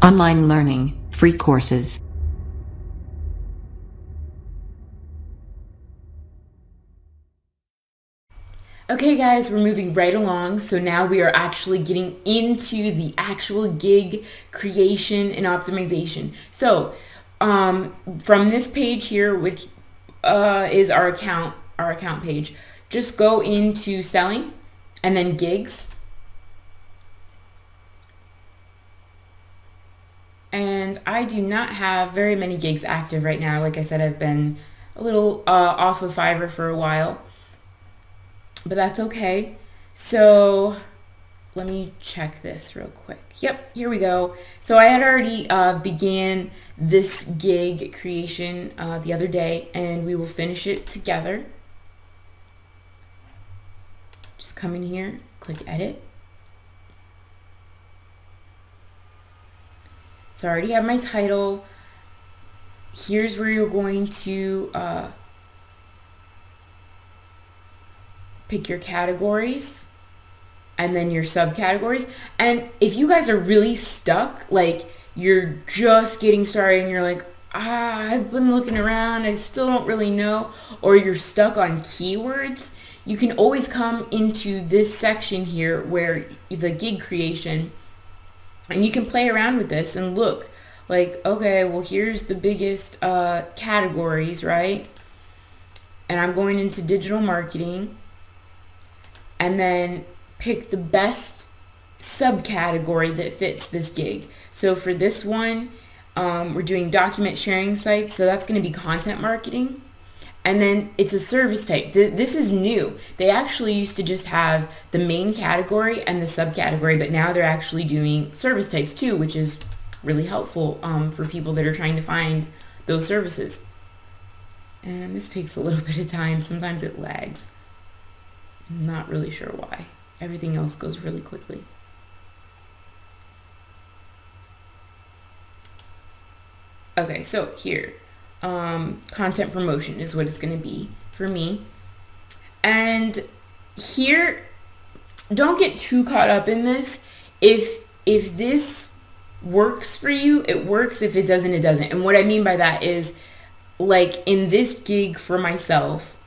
Online learning, free courses. Okay guys, we're moving right along. So now we are actually getting into the actual gig creation and optimization. So from this page here, which is our account page, just go into selling and then gigs. And I do not have very many gigs active right now. Like I said, I've been a little off of Fiverr for a while, but that's okay. So let me check this real quick. Yep, here we go. So I had already began this gig creation the other day, and we will finish it together. Just come in here, click edit. So I already have my title. Here's where you're going to pick your categories and then your subcategories. And if you guys are really stuck, like you're just getting started and you're like, I've been looking around, I still don't really know, or you're stuck on keywords, you can always come into this section here where the gig creation, and you can play around with this and look like, okay, well, here's the biggest categories, right? And I'm going into digital marketing, and then pick the best subcategory that fits this gig. So for this one, we're doing document sharing sites, so that's going to be content marketing. And then it's a service type. This is new. They actually used to just have the main category and the subcategory, but now they're actually doing service types too, which is really helpful for people that are trying to find those services. And this takes a little bit of time. Sometimes it lags. I'm not really sure why. Everything else goes really quickly. Okay, so here. Content promotion is what it's going to be for me. And here, don't get too caught up in this. If this works for you, it works. If it doesn't, it doesn't. And what I mean by that is, like in this gig for myself,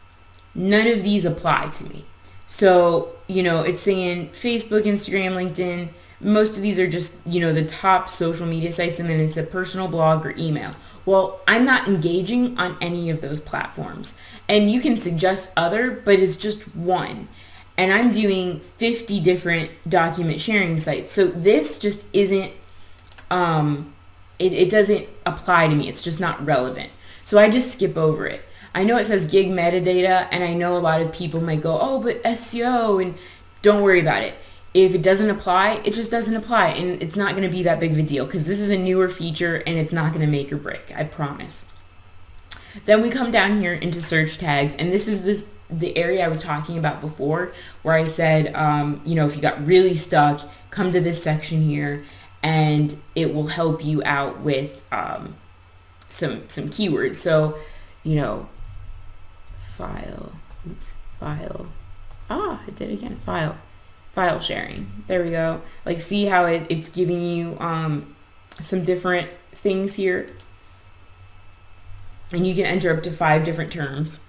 none of these apply to me. So, it's saying Facebook, Instagram, LinkedIn. Most of these are just, the top social media sites, and then it's a personal blog or email. Well, I'm not engaging on any of those platforms. And you can suggest other, but it's just one. And I'm doing 50 different document sharing sites. So this just isn't, it doesn't apply to me. It's just not relevant. So I just skip over it. I know it says gig metadata, and I know a lot of people might go, oh, but SEO, and don't worry about it. If it doesn't apply, it just doesn't apply, and it's not going to be that big of a deal because this is a newer feature and it's not going to make or break, I promise. Then we come down here into search tags, and this is the area I was talking about before where I said, if you got really stuck, come to this section here and it will help you out with some keywords. So, file, it did again, file sharing. There we go. Like, see how it's giving you some different things here, and you can enter up to 5 different terms.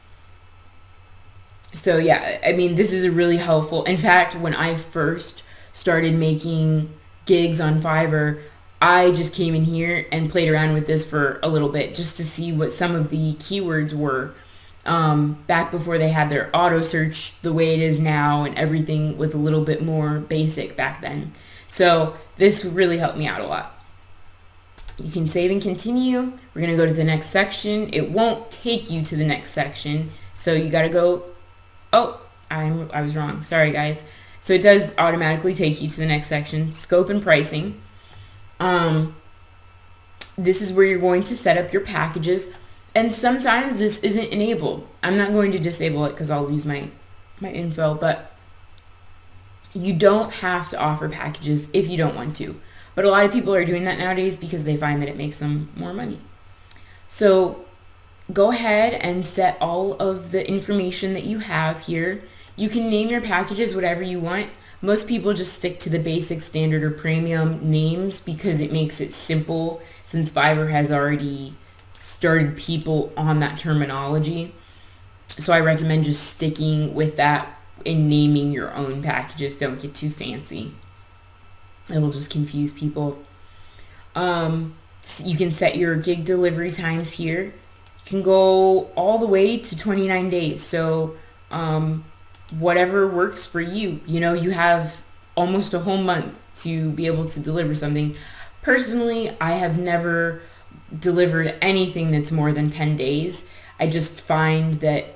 So yeah, I mean, this is a really helpful. In fact, when I first started making gigs on Fiverr, I just came in here and played around with this for a little bit just to see what some of the keywords were. Back before they had their auto search the way it is now, and everything was a little bit more basic back then. So this really helped me out a lot. You can save and continue. We're going to go to the next section. It won't take you to the next section. So you got to go, I was wrong. Sorry guys. So it does automatically take you to the next section, scope and pricing. This is where you're going to set up your packages. And sometimes this isn't enabled. I'm not going to disable it because I'll lose my info, but you don't have to offer packages if you don't want to. But a lot of people are doing that nowadays because they find that it makes them more money. So go ahead and set all of the information that you have here. You can name your packages whatever you want, Most people just stick to the basic, standard, or premium names because it makes it simple, since Fiverr has already started people on that terminology. So I recommend just sticking with that in naming your own packages. Don't get too fancy. It'll just confuse people. You can set your gig delivery times here. You can go all the way to 29 days. So whatever works for you. You know, you have almost a whole month to be able to deliver something. Personally, I have never delivered anything that's more than 10 days. I just find that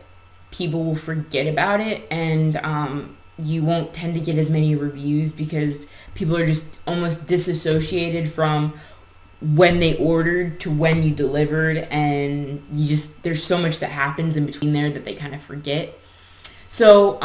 people will forget about it, and you won't tend to get as many reviews because people are just almost disassociated from when they ordered to when you delivered, and there's so much that happens in between there that they kind of forget. So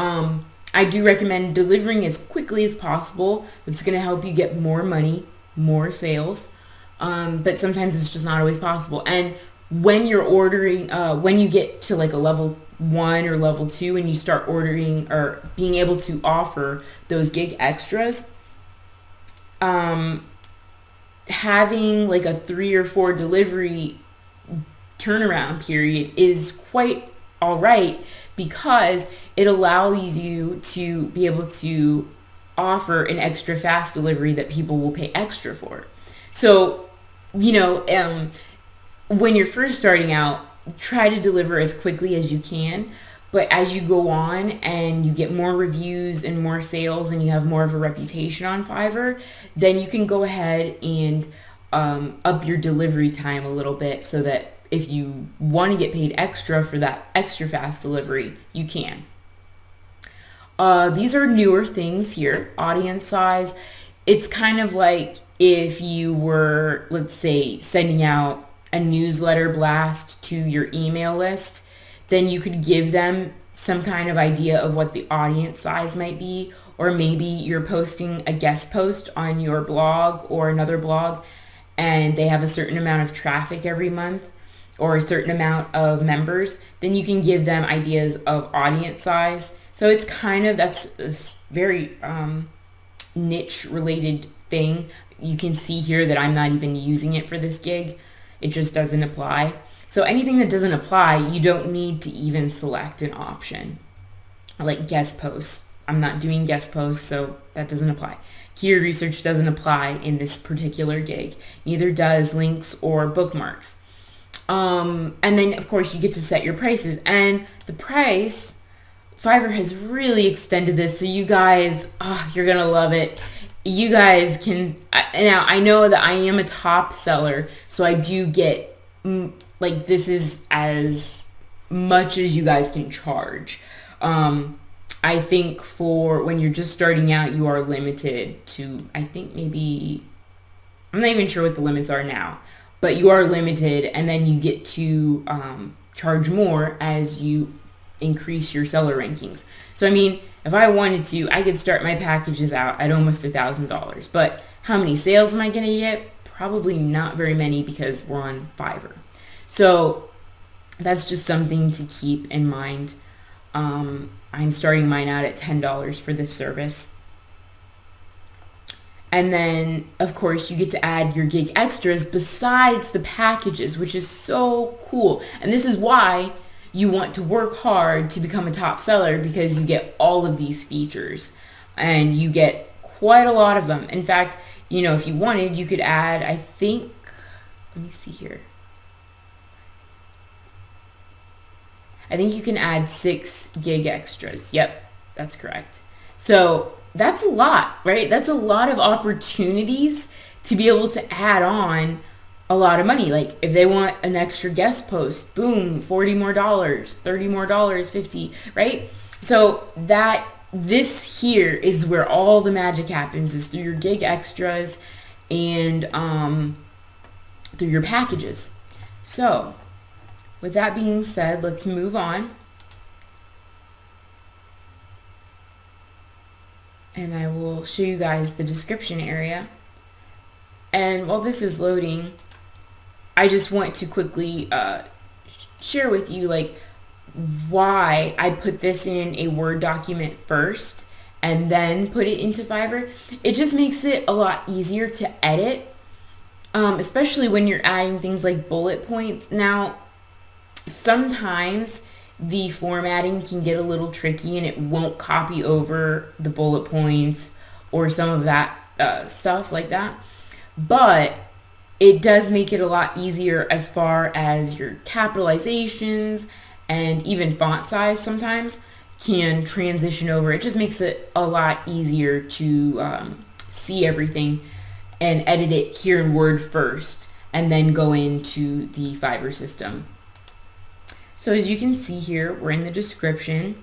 I do recommend delivering as quickly as possible. It's going to help you get more money, more sales, but sometimes it's just not always possible. And when you're ordering, when you get to like a level 1 or level 2 and you start ordering or being able to offer those gig extras, having like a 3 or 4 delivery turnaround period is quite all right, because it allows you to be able to offer an extra fast delivery that people will pay extra for. So, you know, when you're first starting out, try to deliver as quickly as you can. But as you go on and you get more reviews and more sales and you have more of a reputation on Fiverr, then you can go ahead and up your delivery time a little bit, so that if you want to get paid extra for that extra fast delivery, you can. These are newer things here. Audience size. It's kind of like if you were, let's say, sending out a newsletter blast to your email list, then you could give them some kind of idea of what the audience size might be. Or maybe you're posting a guest post on your blog or another blog, and they have a certain amount of traffic every month or a certain amount of members. Then you can give them ideas of audience size. So it's kind of, that's a very niche related thing. You can see here that I'm not even using it for this gig. It just doesn't apply. So anything that doesn't apply, you don't need to even select an option. Like guest posts. I'm not doing guest posts, so that doesn't apply. Keyword research doesn't apply in this particular gig. Neither does links or bookmarks. And then, of course, you get to set your prices. And the price, Fiverr has really extended this, so you guys, you're going to love it. You guys can, now I know that I am a top seller, so I do get, like, this is as much as you guys can charge. I think for when you're just starting out, you are limited to, I think maybe, I'm not even sure what the limits are now, but you are limited, and then you get to charge more as you increase your seller rankings. So I mean, if I wanted to, I could start my packages out at almost $1,000. But how many sales am I going to get? Probably not very many, because we're on Fiverr. So that's just something to keep in mind. I'm starting mine out at $10 for this service. And then, of course, you get to add your gig extras besides the packages, which is so cool. And this is why you want to work hard to become a top seller, because you get all of these features and you get quite a lot of them. In fact, you know, if you wanted, you could add, I think, let me see here. I think you can add 6 gig extras. Yep, that's correct. So that's a lot, right? That's a lot of opportunities to be able to add on a lot of money. Like if they want an extra guest post, boom, $40 more, $30 more, $50, right? So this here is where all the magic happens, is through your gig extras and through your packages. So with that being said, let's move on. And I will show you guys the description area. And while this is loading, I just want to quickly share with you like why I put this in a Word document first and then put it into Fiverr, it just makes it a lot easier to edit, especially when you're adding things like bullet points. Now, sometimes the formatting can get a little tricky and it won't copy over the bullet points or some of that stuff like that. But it does make it a lot easier as far as your capitalizations and even font size sometimes can transition over. It just makes it a lot easier to see everything and edit it here in Word first and then go into the Fiverr system. So as you can see here, we're in the description.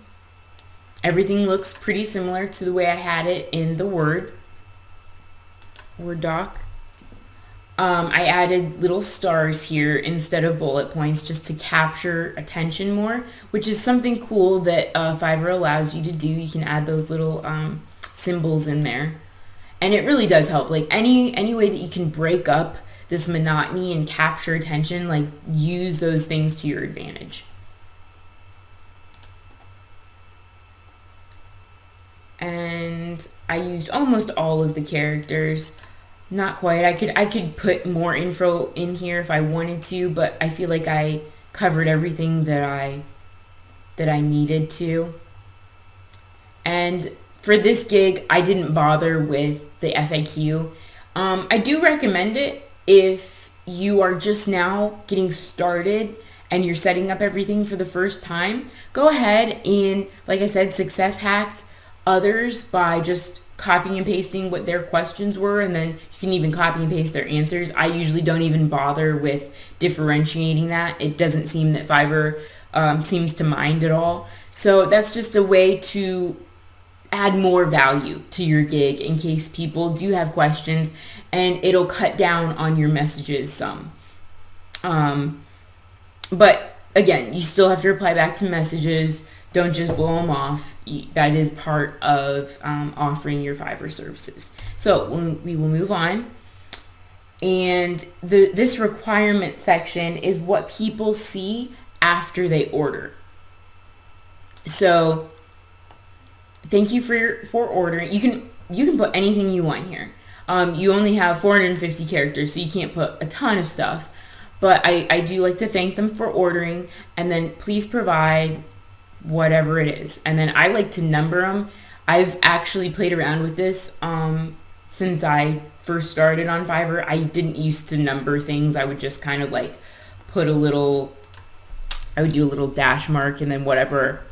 Everything looks pretty similar to the way I had it in the Word doc. I added little stars here instead of bullet points just to capture attention more, which is something cool that Fiverr allows you to do. You can add those little symbols in there. And it really does help. Like any way that you can break up this monotony and capture attention, like use those things to your advantage. And I used almost all of the characters. Not quite. I could put more info in here if I wanted to, but I feel like I covered everything that I needed to. And for this gig, I didn't bother with the FAQ. I do recommend it if you are just now getting started and you're setting up everything for the first time. Go ahead and, like I said, success hack others by just copying and pasting what their questions were, and then you can even copy and paste their answers. I usually don't even bother with differentiating that. It doesn't seem that Fiverr seems to mind at all. So that's just a way to add more value to your gig in case people do have questions, and it'll cut down on your messages some. But again, you still have to reply back to messages. Don't just blow them off. That is part of offering your Fiverr services. So we will move on. And this requirement section is what people see after they order. So thank you for ordering. You can put anything you want here. You only have 450 characters, so you can't put a ton of stuff. But I do like to thank them for ordering, and then please provide whatever it is. And then I like to number them. I've actually played around with this since I first started on Fiverr. I didn't used to number things. I would just kind of like put I would do a little dash mark and then whatever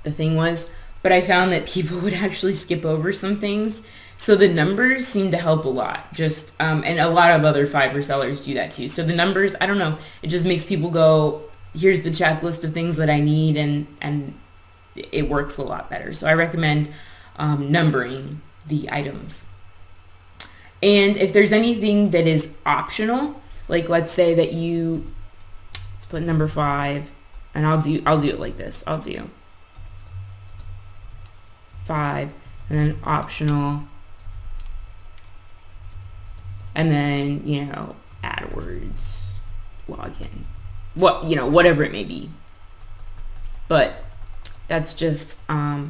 the thing was. But I found that people would actually skip over some things. So the numbers seem to help a lot. Just and a lot of other Fiverr sellers do that too. So the numbers, I don't know, it just makes people go, here's the checklist of things that I need, and it works a lot better. So I recommend numbering the items. And if there's anything that is optional, like let's say that let's put number 5, and I'll do it like this. I'll do 5, and then optional, and then AdWords login. Whatever it may be. But that's just a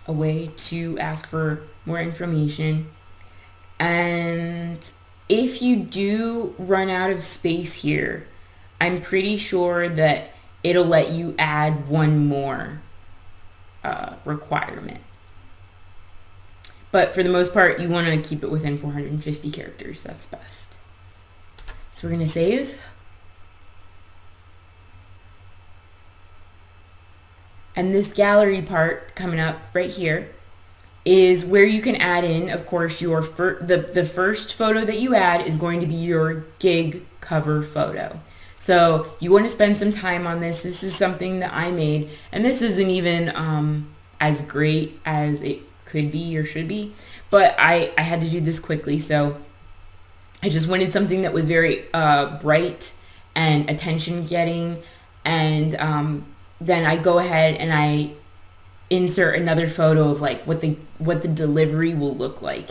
way to ask for more information. And if you do run out of space here, I'm pretty sure that it'll let you add one more requirement. But for the most part, you want to keep it within 450 characters. That's best. So we're going to save. And this gallery part coming up right here is where you can add in, of course, your the first photo that you add is going to be your gig cover photo. So you want to spend some time on this. This is something that I made, and this isn't even as great as it could be or should be, but I had to do this quickly, so I just wanted something that was very bright and attention-getting, and then I go ahead and I insert another photo of like what the delivery will look like.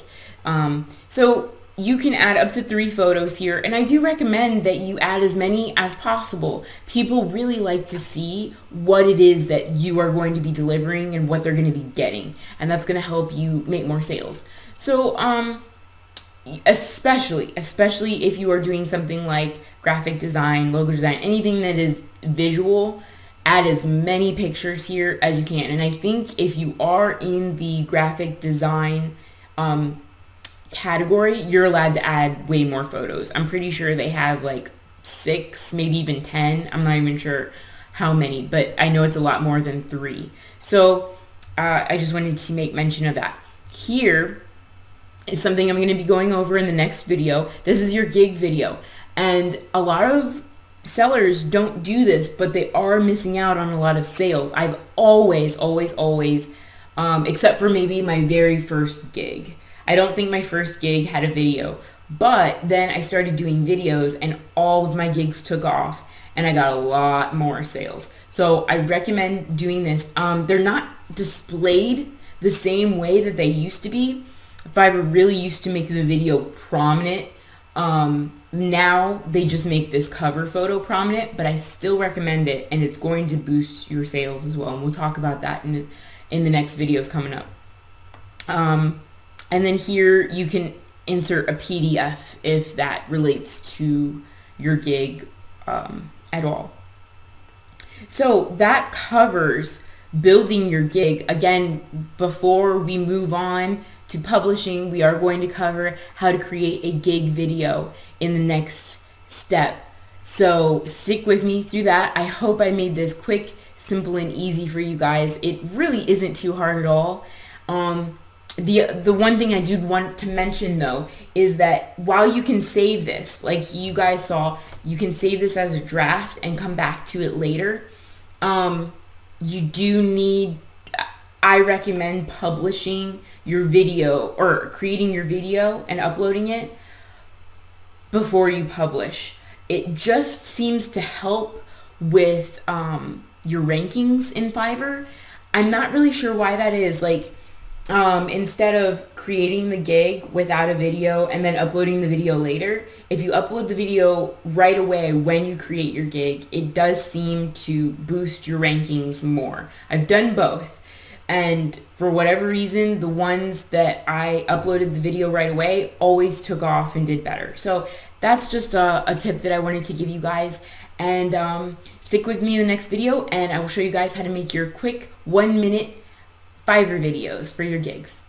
So you can add up to 3 photos here, and I do recommend that you add as many as possible. People really like to see what it is that you are going to be delivering and what they're going to be getting, and that's going to help you make more sales. So especially if you are doing something like graphic design, logo design, anything that is visual, add as many pictures here as you can. And I think if you are in the graphic design category, you're allowed to add way more photos. I'm pretty sure they have like 6, maybe even 10. I'm not even sure how many, but I know it's a lot more than 3. So I just wanted to make mention of that. Here is something I'm going to be going over in the next video. This is your gig video. And a lot of sellers don't do this, but they are missing out on a lot of sales. I've always, except for maybe my very first gig. I don't think my first gig had a video, but then I started doing videos and all of my gigs took off and I got a lot more sales. So I recommend doing this. They're not displayed the same way that they used to be. Fiverr really used to make the video prominent. Now they just make this cover photo prominent, but I still recommend it, and it's going to boost your sales as well. And we'll talk about that in the next videos coming up. And then here you can insert a PDF if that relates to your gig at all. So that covers building your gig. Again, before we move on to publishing, we are going to cover how to create a gig video in the next step. So stick with me through that. I hope I made this quick, simple, and easy for you guys. It really isn't too hard at all. The one thing I do want to mention though is that while you can save this, like you guys saw, you can save this as a draft and come back to it later. You do need, I recommend publishing your video or creating your video and uploading it before you publish. It just seems to help with your rankings in Fiverr. I'm not really sure why that is. Like, instead of creating the gig without a video and then uploading the video later, if you upload the video right away when you create your gig, it does seem to boost your rankings more. I've done both, and for whatever reason, the ones that I uploaded the video right away always took off and did better. So that's just a tip that I wanted to give you guys. And stick with me in the next video, and I will show you guys how to make your quick 1-minute Fiverr videos for your gigs.